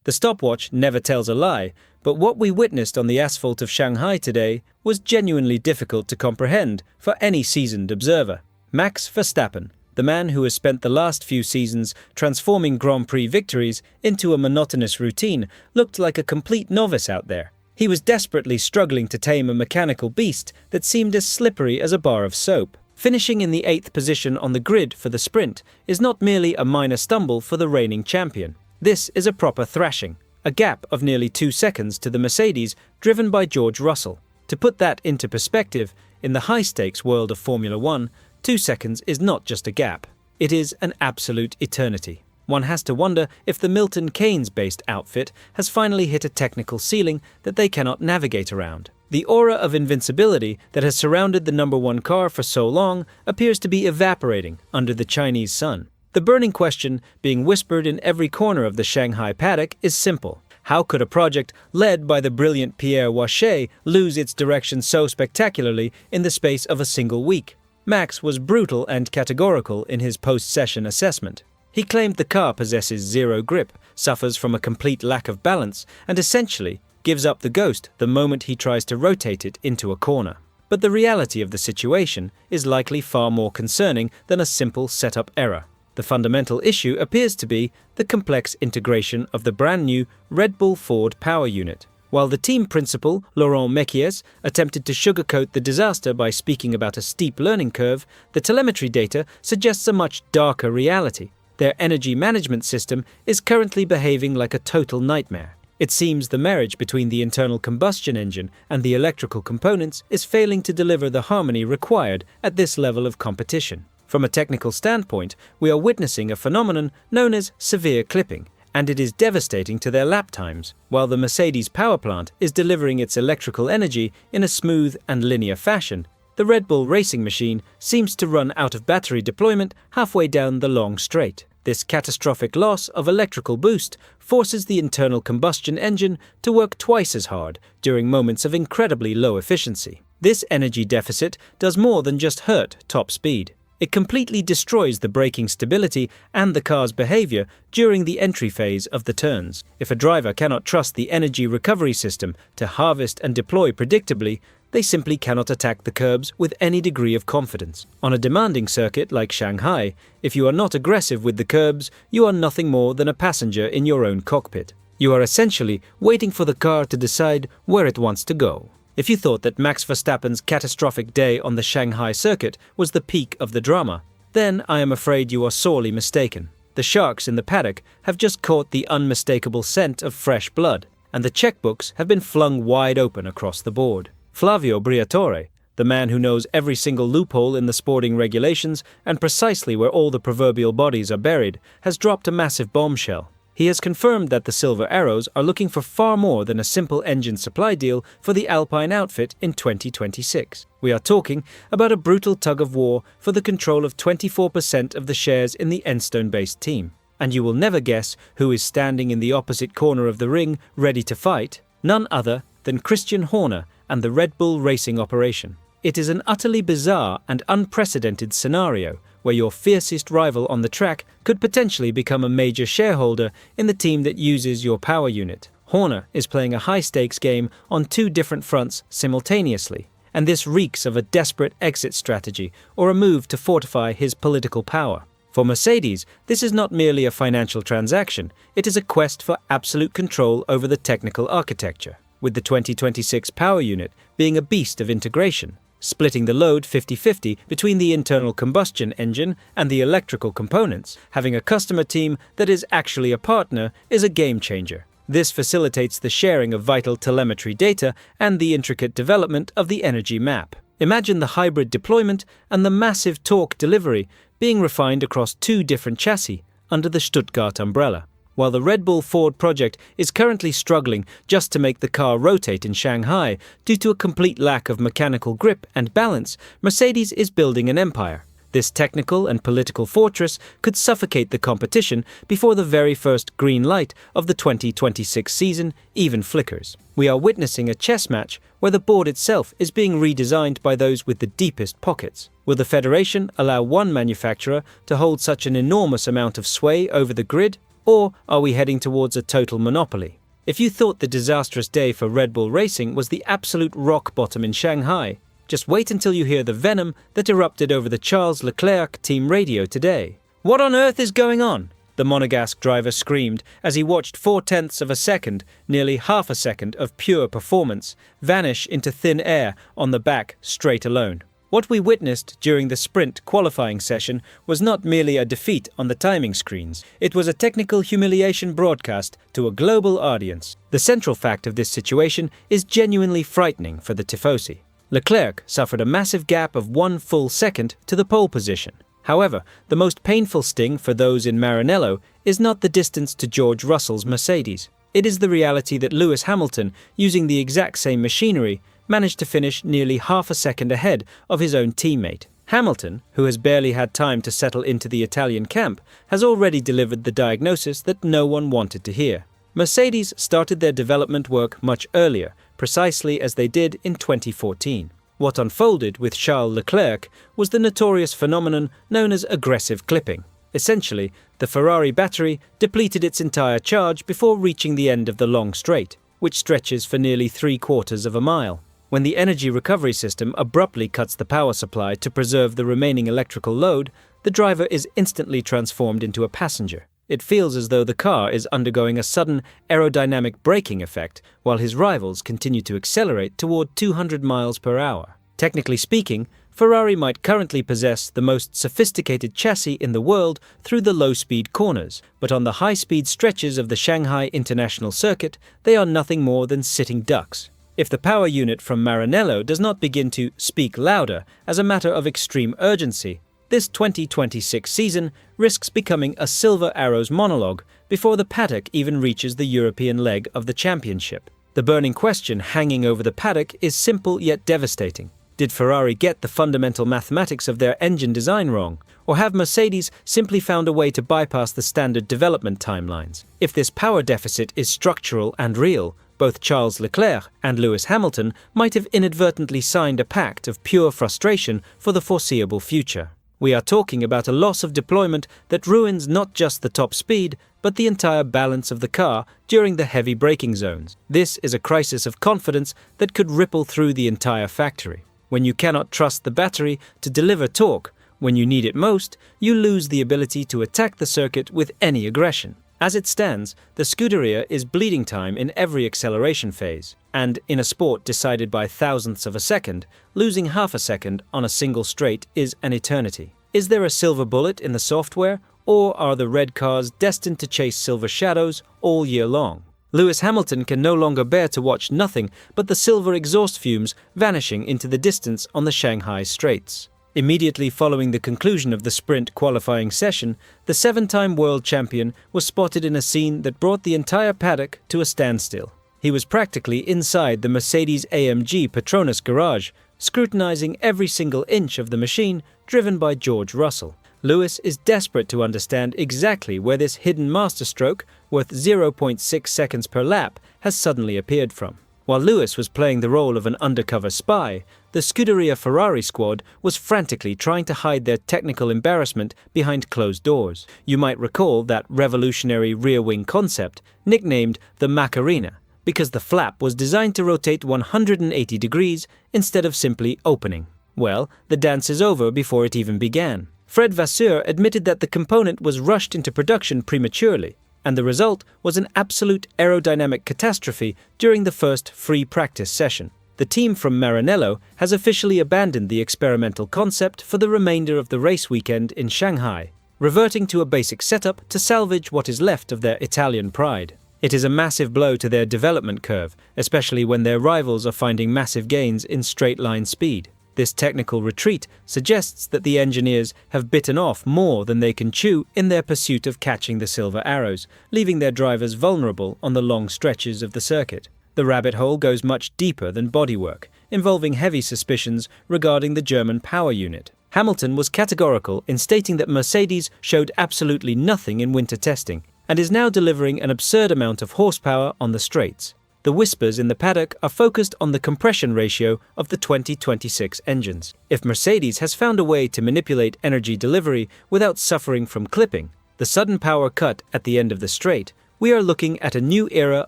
The stopwatch never tells a lie, but what we witnessed on the asphalt of Shanghai today was genuinely difficult to comprehend for any seasoned observer. Max Verstappen, the man who has spent the last few seasons transforming Grand Prix victories into a monotonous routine, looked like a complete novice out there. He was desperately struggling to tame a mechanical beast that seemed as slippery as a bar of soap. Finishing in the 8th position on the grid for the sprint is not merely a minor stumble for the reigning champion. This is a proper thrashing, a gap of nearly 2 seconds to the Mercedes driven by George Russell. To put that into perspective, in the high-stakes world of Formula 1, 2 seconds is not just a gap. It is an absolute eternity. One has to wonder if the Milton Keynes-based outfit has finally hit a technical ceiling that they cannot navigate around. The aura of invincibility that has surrounded the number 1 car for so long appears to be evaporating under the Chinese sun. The burning question being whispered in every corner of the Shanghai paddock is simple. How could a project led by the brilliant Pierre Wache lose its direction so spectacularly in the space of a single week? Max was brutal and categorical in his post-session assessment. He claimed the car possesses zero grip, suffers from a complete lack of balance, and essentially gives up the ghost the moment he tries to rotate it into a corner. But the reality of the situation is likely far more concerning than a simple setup error. The fundamental issue appears to be the complex integration of the brand new Red Bull Ford power unit. While the team principal, Laurent Mekies, attempted to sugarcoat the disaster by speaking about a steep learning curve, the telemetry data suggests a much darker reality. Their energy management system is currently behaving like a total nightmare. It seems the marriage between the internal combustion engine and the electrical components is failing to deliver the harmony required at this level of competition. From a technical standpoint, we are witnessing a phenomenon known as severe clipping, and it is devastating to their lap times. While the Mercedes power plant is delivering its electrical energy in a smooth and linear fashion, the Red Bull racing machine seems to run out of battery deployment halfway down the long straight. This catastrophic loss of electrical boost forces the internal combustion engine to work twice as hard during moments of incredibly low efficiency. This energy deficit does more than just hurt top speed. It completely destroys the braking stability and the car's behavior during the entry phase of the turns. If a driver cannot trust the energy recovery system to harvest and deploy predictably, they simply cannot attack the curbs with any degree of confidence. On a demanding circuit like Shanghai, if you are not aggressive with the curbs, you are nothing more than a passenger in your own cockpit. You are essentially waiting for the car to decide where it wants to go. If you thought that Max Verstappen's catastrophic day on the Shanghai circuit was the peak of the drama, then I am afraid you are sorely mistaken. The sharks in the paddock have just caught the unmistakable scent of fresh blood, and the checkbooks have been flung wide open across the board. Flavio Briatore, the man who knows every single loophole in the sporting regulations and precisely where all the proverbial bodies are buried, has dropped a massive bombshell. He has confirmed that the Silver Arrows are looking for far more than a simple engine supply deal for the Alpine outfit in 2026. We are talking about a brutal tug-of-war for the control of 24% of the shares in the Enstone-based team. And you will never guess who is standing in the opposite corner of the ring ready to fight. None other than Christian Horner and the Red Bull racing operation. It is an utterly bizarre and unprecedented scenario where your fiercest rival on the track could potentially become a major shareholder in the team that uses your power unit. Horner is playing a high-stakes game on 2 different fronts simultaneously, and this reeks of a desperate exit strategy or a move to fortify his political power. For Mercedes, this is not merely a financial transaction, it is a quest for absolute control over the technical architecture, with the 2026 power unit being a beast of integration. Splitting the load 50-50 between the internal combustion engine and the electrical components, having a customer team that is actually a partner, is a game changer. This facilitates the sharing of vital telemetry data and the intricate development of the energy map. Imagine the hybrid deployment and the massive torque delivery being refined across 2 different chassis under the Stuttgart umbrella. While the Red Bull Ford project is currently struggling just to make the car rotate in Shanghai due to a complete lack of mechanical grip and balance, Mercedes is building an empire. This technical and political fortress could suffocate the competition before the very first green light of the 2026 season even flickers. We are witnessing a chess match where the board itself is being redesigned by those with the deepest pockets. Will the Federation allow one manufacturer to hold such an enormous amount of sway over the grid? Or are we heading towards a total monopoly? If you thought the disastrous day for Red Bull Racing was the absolute rock bottom in Shanghai, just wait until you hear the venom that erupted over the Charles Leclerc team radio today. "What on earth is going on?" the Monegasque driver screamed as he watched 0.4 of a second, nearly half a second of pure performance, vanish into thin air on the back straight alone. What we witnessed during the sprint qualifying session was not merely a defeat on the timing screens. It was a technical humiliation broadcast to a global audience. The central fact of this situation is genuinely frightening for the Tifosi. Leclerc suffered a massive gap of 1 full second to the pole position. However, the most painful sting for those in Maranello is not the distance to George Russell's Mercedes. It is the reality that Lewis Hamilton, using the exact same machinery, managed to finish nearly half a second ahead of his own teammate. Hamilton, who has barely had time to settle into the Italian camp, has already delivered the diagnosis that no one wanted to hear. Mercedes started their development work much earlier, precisely as they did in 2014. What unfolded with Charles Leclerc was the notorious phenomenon known as aggressive clipping. Essentially, the Ferrari battery depleted its entire charge before reaching the end of the long straight, which stretches for nearly 3/4 of a mile. When the energy recovery system abruptly cuts the power supply to preserve the remaining electrical load, the driver is instantly transformed into a passenger. It feels as though the car is undergoing a sudden aerodynamic braking effect, while his rivals continue to accelerate toward 200 miles per hour. Technically speaking, Ferrari might currently possess the most sophisticated chassis in the world through the low-speed corners, but on the high-speed stretches of the Shanghai International Circuit, they are nothing more than sitting ducks. If the power unit from Maranello does not begin to speak louder as a matter of extreme urgency, this 2026 season risks becoming a Silver Arrows monologue before the paddock even reaches the European leg of the championship. The burning question hanging over the paddock is simple yet devastating. Did Ferrari get the fundamental mathematics of their engine design wrong? Or have Mercedes simply found a way to bypass the standard development timelines? If this power deficit is structural and real, both Charles Leclerc and Lewis Hamilton might have inadvertently signed a pact of pure frustration for the foreseeable future. We are talking about a loss of deployment that ruins not just the top speed, but the entire balance of the car during the heavy braking zones. This is a crisis of confidence that could ripple through the entire factory. When you cannot trust the battery to deliver torque, when you need it most, you lose the ability to attack the circuit with any aggression. As it stands, the Scuderia is bleeding time in every acceleration phase, and in a sport decided by thousandths of a second, losing half a second on a single straight is an eternity. Is there a silver bullet in the software, or are the red cars destined to chase silver shadows all year long? Lewis Hamilton can no longer bear to watch nothing but the silver exhaust fumes vanishing into the distance on the Shanghai straights. Immediately following the conclusion of the sprint qualifying session, the 7-time world champion was spotted in a scene that brought the entire paddock to a standstill. He was practically inside the Mercedes-AMG Petronas garage, scrutinizing every single inch of the machine driven by George Russell. Lewis is desperate to understand exactly where this hidden masterstroke, worth 0.6 seconds per lap, has suddenly appeared from. While Lewis was playing the role of an undercover spy, the Scuderia Ferrari squad was frantically trying to hide their technical embarrassment behind closed doors. You might recall that revolutionary rear-wing concept, nicknamed the Macarena, because the flap was designed to rotate 180 degrees instead of simply opening. Well, the dance is over before it even began. Fred Vasseur admitted that the component was rushed into production prematurely, and the result was an absolute aerodynamic catastrophe during the first free practice session. The team from Maranello has officially abandoned the experimental concept for the remainder of the race weekend in Shanghai, reverting to a basic setup to salvage what is left of their Italian pride. It is a massive blow to their development curve, especially when their rivals are finding massive gains in straight-line speed. This technical retreat suggests that the engineers have bitten off more than they can chew in their pursuit of catching the silver arrows, leaving their drivers vulnerable on the long stretches of the circuit. The rabbit hole goes much deeper than bodywork, involving heavy suspicions regarding the German power unit. Hamilton was categorical in stating that Mercedes showed absolutely nothing in winter testing, and is now delivering an absurd amount of horsepower on the straights. The whispers in the paddock are focused on the compression ratio of the 2026 engines. If Mercedes has found a way to manipulate energy delivery without suffering from clipping, the sudden power cut at the end of the straight, we are looking at a new era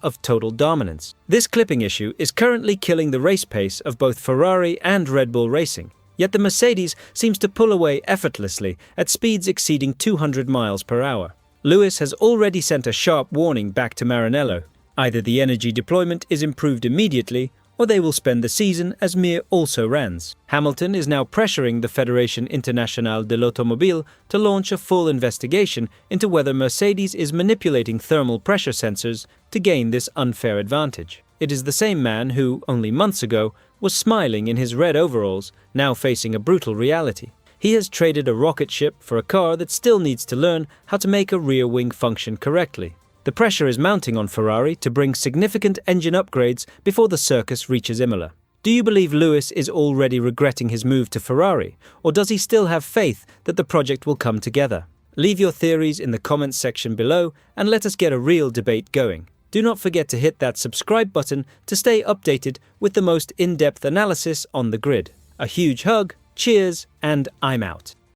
of total dominance. This clipping issue is currently killing the race pace of both Ferrari and Red Bull Racing, yet the Mercedes seems to pull away effortlessly at speeds exceeding 200 miles per hour. Lewis has already sent a sharp warning back to Maranello. Either the energy deployment is improved immediately, or they will spend the season as mere also-rans. Hamilton is now pressuring the Fédération Internationale de l'Automobile to launch a full investigation into whether Mercedes is manipulating thermal pressure sensors to gain this unfair advantage. It is the same man who, only months ago, was smiling in his red overalls, now facing a brutal reality. He has traded a rocket ship for a car that still needs to learn how to make a rear wing function correctly. The pressure is mounting on Ferrari to bring significant engine upgrades before the circus reaches Imola. Do you believe Lewis is already regretting his move to Ferrari, or does he still have faith that the project will come together? Leave your theories in the comments section below and let us get a real debate going. Do not forget to hit that subscribe button to stay updated with the most in-depth analysis on the grid. A huge hug, cheers, and I'm out.